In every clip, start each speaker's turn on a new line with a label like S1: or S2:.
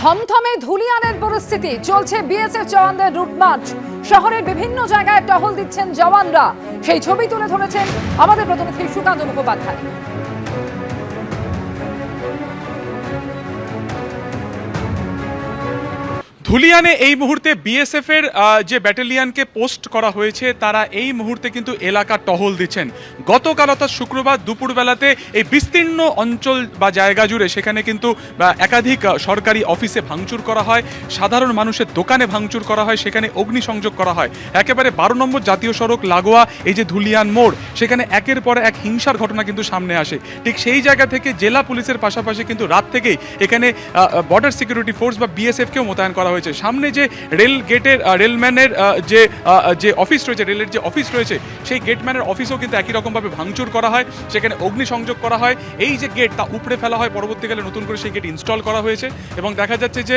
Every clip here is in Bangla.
S1: থমথমে ধুলিয়ানের পরিস্থিতি, চলছে বিএসএফ জওয়ানদের রুট মার্চ। শহরের বিভিন্ন জায়গায় টহল দিচ্ছেন জওয়ানরা। সেই ছবি তুলে ধরেছেন আমাদের প্রতিনিধি সুকান্ত মুখোপাধ্যায়।
S2: ধুলিয়ানে এই মুহূর্তে বিএসএফ এর যে ব্যাটালিয়নকে পোস্ট করা হয়েছে তারা এই মুহূর্তে কিন্তু এলাকা টহল দিচ্ছেন। গতকাল অর্থাৎ শুক্রবার দুপুরবেলাতে এই বিস্তীর্ণ অঞ্চল বা জায়গা জুড়ে সেখানে কিন্তু একাধিক সরকারি অফিসে ভাঙচুর করা হয়, সাধারণ মানুষের দোকানে ভাঙচুর করা হয়, সেখানে অগ্নিসংযোগ করা হয়। একেবারে 12 নম্বর জাতীয় সড়ক লাগোয়া এই যে ধুলিয়ান মোড়, সেখানে একের পর এক হিংসার ঘটনা কিন্তু সামনে আসে। ঠিক সেই জায়গা থেকে জেলা পুলিশের পাশাপাশি কিন্তু রাত থেকেই এখানে বর্ডার সিকিউরিটি ফোর্স বা বিএসএফকেও মোতায়েন করা হয়েছে। সামনে যে রেল গেটের রেলম্যানের যে অফিস রয়েছে, রেলের যে অফিস রয়েছে, সেই গেটম্যানের অফিসও কিন্তু একই রকমভাবে ভাঙচুর করা হয়, সেখানে অগ্নিসংযোগ করা হয়। এই যে গেট তা উপড়ে ফেলা হয়, পরবর্তীকালে নতুন করে সেই গেট ইনস্টল করা হয়েছে। এবং দেখা যাচ্ছে যে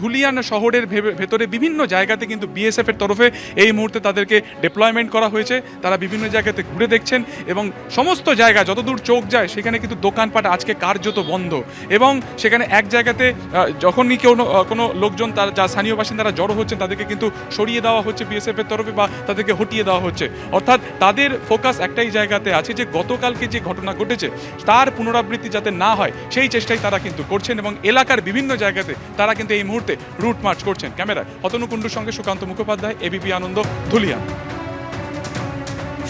S2: ধুলিয়ান শহরের ভেতরে বিভিন্ন জায়গাতে কিন্তু বিএসএফ এর তরফে এই মুহূর্তে তাদেরকে ডিপ্লয়মেন্ট করা হয়েছে। তারা বিভিন্ন জায়গাতে ঘুরে দেখছেন এবং সমস্ত জায়গা যতদূর চোখ যায় সেখানে কিন্তু দোকানপাট আজকে কার্যত বন্ধ। এবং সেখানে এক জায়গাতে যখনই কোনো লোকজন তার যা স্থানীয় বাসিন্দারা জড়ো হচ্ছেন তাদেরকে কিন্তু সরিয়ে দেওয়া হচ্ছে বিএসএফ এর তরফে বা তাদেরকে হটিয়ে দেওয়া হচ্ছে। অর্থাৎ তাদের ফোকাস একটাই জায়গাতে আছে যে গতকালকে যে ঘটনা ঘটেছে তার পুনরাবৃত্তি যাতে না হয় সেই চেষ্টাই তারা কিন্তু করছেন। এবং এলাকার বিভিন্ন জায়গাতে তারা কিন্তু এই মুহূর্তে রুট মার্চ করছেন। ক্যামেরায় অতনু কুণ্ডুর সঙ্গে সুকান্ত মুখোপাধ্যায়, এবিপি আনন্দ, ধুলিয়ান।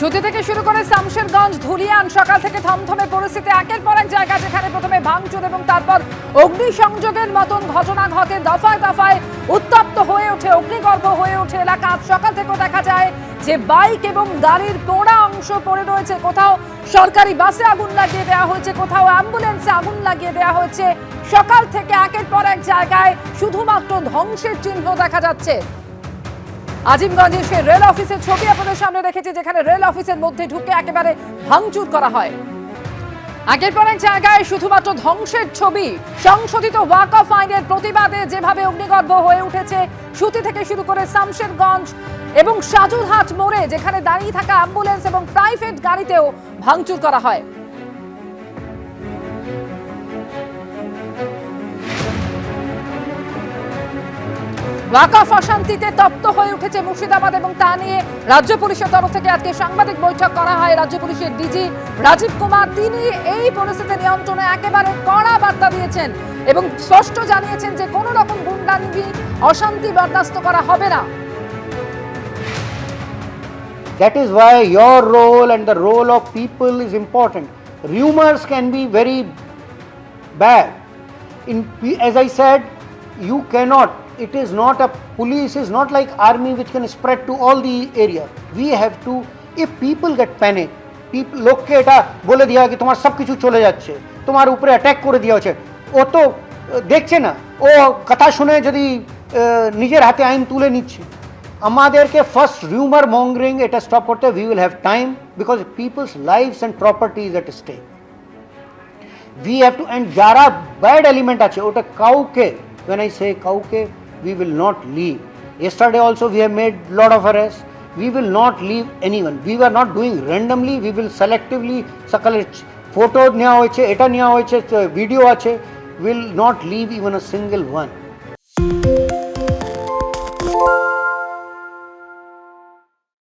S1: সুতি থেকে শুরু করে শামশেরগঞ্জ, ধুলিয়ান, সকাল থেকে থমথমে পরিস্থিতি। একের পর এক জায়গা যেখানে প্রথমে ভাঙচুর এবং তারপর অগ্নিসংযোগের মতন ঘটনা ঘটে, দফায় দফায় উত্তপ্ত হয়ে ওঠে, অগ্নিগর্ভ হয়ে ওঠে এলাকা। সকাল থেকেও দেখা যায় যে বাইক এবং গাড়ির পোড়া অংশ পড়ে রয়েছে, কোথাও সরকারি বাসে আগুন লাগিয়ে দেওয়া হয়েছে, কোথাও অ্যাম্বুলেন্সে আগুন লাগিয়ে দেওয়া হয়েছে। সকাল থেকে একের পর এক জায়গায় শুধুমাত্র ধ্বংসের চিহ্ন দেখা যাচ্ছে। আজিমগঞ্জের সেই রেল অফিসের ছবি আপনাদের সামনে রেখেছি, যেখানে রেল অফিসের মধ্যে ঢুকে একেবারে ভাঙচুর করা হয়। আগের পর এক জায়গায় শুধুমাত্র ধ্বংসের ছবি। সংশোধিত ওয়াকফ আইনের প্রতিবাদে যেভাবে অগ্নিগর্ভ হয়ে উঠেছে, সুতি থেকে শুরু করে শামশেরগঞ্জ এবং সাজুরহাট মোড়ে যেখানে দাঁড়িয়ে থাকা অ্যাম্বুলেন্স এবং প্রাইভেট গাড়িতেও ভাঙচুর করা হয়। ওয়াকফ অশান্তিতে তপ্ত হয়ে উঠেছে মুর্শিদাবাদ এবং তা নিয়ে রাজ্য পুলিশের তরফ থেকে আজকে সাংবাদিক বৈঠক করা হয়। রাজ্য পুলিশের ডিজি রাজীব কুমার তিনি এই পরিস্থিতি নিয়ন্ত্রণে একেবারে কড়া বার্তা দিয়েছেন এবং স্পষ্ট জানিয়েছেন যে কোনো রকম গুন্ডামি, অশান্তি বরদাস্ত করা হবে না।
S3: That is why your role and the role of people is important. Rumors can be very bad. As I said, you cannot. It is not a police is not like army which can spread to all the area. We have to, if people get panic, people লোককে এটা বলে দেওয়া কি তোমার সব কিছু চলে যাচ্ছে, তোমার উপরে অ্যাটাক করে দেওয়া হচ্ছে, ও তো দেখছে না, ও কথা শুনে যদি নিজের হাতে আইন তুলে নিচ্ছে। আমাদেরকে ফার্স্ট রিউমার মঙ্গারিং এটা স্টপ করতে we will have time because people's lives and property is at stake. We have to, and যারা ব্যাড এলিমেন্ট আছে ওটা কাউকে, when I say kauke, we will not leave. Yesterday also we have made lot of arrests. We will not leave anyone. We were not doing randomly. We will selectively sakale photo neoa hoyeche, eta neoa hoyeche, video ache. Will not leave even a single one.